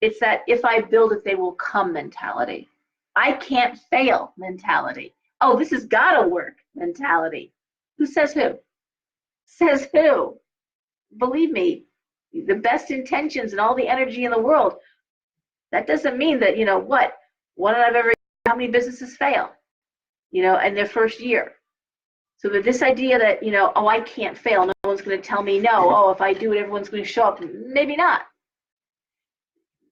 Speaker 1: It's that if I build it, they will come mentality. I can't fail mentality. Oh, this has got to work mentality. Who says who? Says who? Believe me, the best intentions and all the energy in the world, that doesn't mean that, one out of every, how many businesses fail, in their first year. So that this idea that, oh, I can't fail, no one's going to tell me no, oh, if I do it, everyone's going to show up. Maybe not.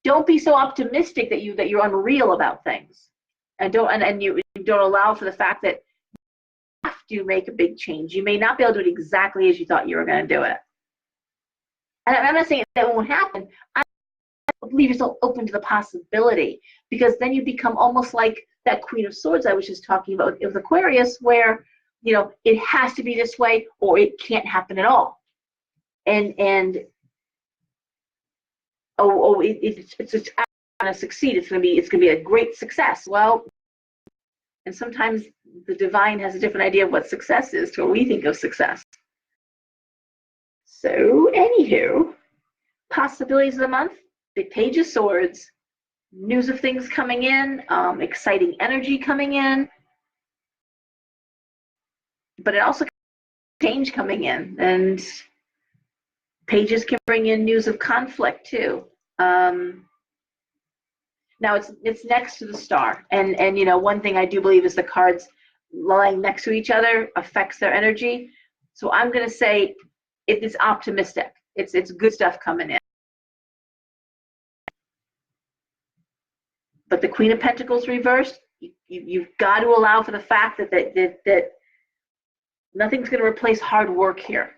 Speaker 1: Don't be so optimistic that you're unreal about things. And you don't allow for the fact that you have to make a big change. You may not be able to do it exactly as you thought you were going to do it. And I'm not saying that won't happen. I leave yourself open to the possibility, because then you become almost like that Queen of Swords I was just talking about with Aquarius, where it has to be this way or it can't happen at all. And it's going to succeed. It's going to be a great success. Well, and sometimes the divine has a different idea of what success is to what we think of success. So, anywho, possibilities of the month, the Page of Swords, news of things coming in, exciting energy coming in, but it also change coming in, and pages can bring in news of conflict too. Now it's next to the Star, and one thing I do believe is the cards lying next to each other affects their energy. So I'm going to say it is optimistic. It's good stuff coming in. But the Queen of Pentacles reversed, you've got to allow for the fact that nothing's going to replace hard work here.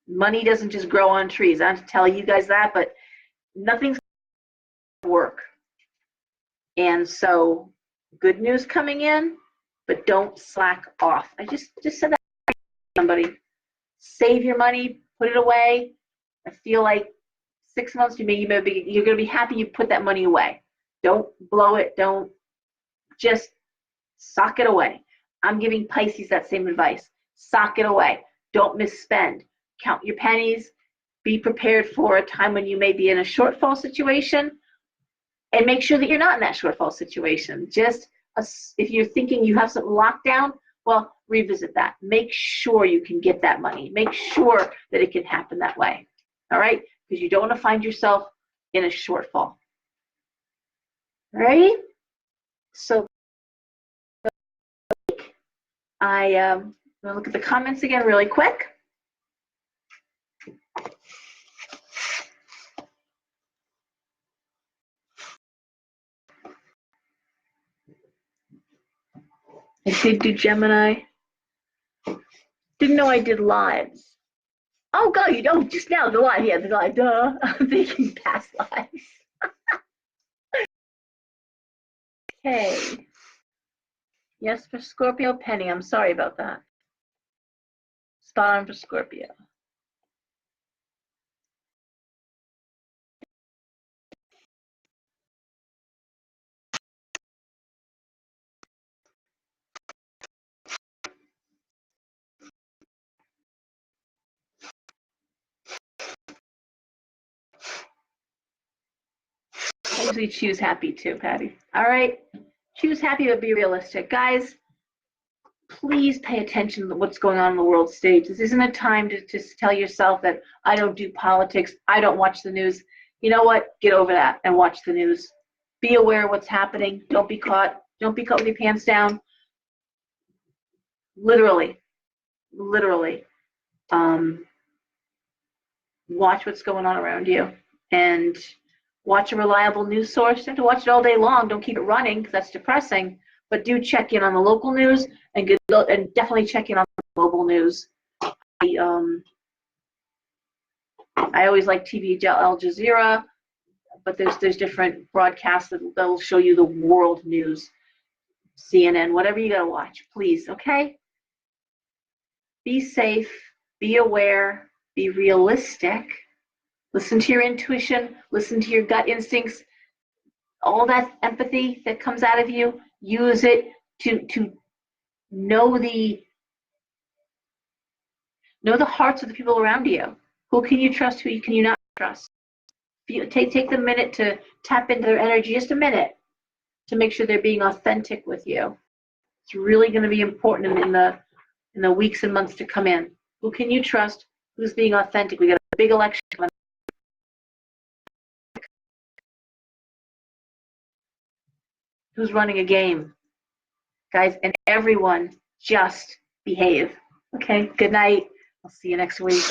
Speaker 1: Money doesn't just grow on trees. I have to tell you guys that, but nothing's going to work. And so, good news coming in, but don't slack off. I just said that to somebody. Save your money, put it away. I feel like 6 months, you're going to be happy you put that money away. Don't blow it. Don't just sock it away. I'm giving Pisces that same advice. Sock it away. Don't misspend. Count your pennies. Be prepared for a time when you may be in a shortfall situation, and make sure that you're not in that shortfall situation. Just if you're thinking you have something locked down, well, revisit that. Make sure you can get that money. Make sure that it can happen that way. All right? Because you don't want to find yourself in a shortfall. All right? So I'm going to look at the comments again really quick. I did do Gemini. Didn't know I did lives. Oh, God, you know, just now, the live. Yeah, the live. Duh. I'm thinking past lives. Okay. Yes, for Scorpio, Penny. I'm sorry about that. Spot on for Scorpio. I usually choose happy too, Patty. All right. Choose happy, but be realistic. Guys, please pay attention to what's going on the world stage. This isn't a time to just tell yourself that I don't do politics, I don't watch the news. You know what? Get over that and watch the news. Be aware of what's happening. Don't be caught. Don't be caught with your pants down. Literally. Watch what's going on around you, and watch a reliable news source. You have to watch it all day long. Don't keep it running because that's depressing. But do check in on the local news and definitely check in on the global news. I always like TV Al Jazeera, but there's different broadcasts that'll show you the world news. CNN, whatever you gotta watch, please, okay? Be safe, be aware, be realistic. Listen to your intuition, listen to your gut instincts. All that empathy that comes out of you, use it to know the hearts of the people around you. Who can you trust, who can you not trust? Take the minute to tap into their energy, just a minute, to make sure they're being authentic with you. It's really going to be important in the weeks and months to come in. Who can you trust? Who's being authentic? We got a big election coming. Who's running a game? Guys, and everyone just behave. Okay, good night. I'll see you next week.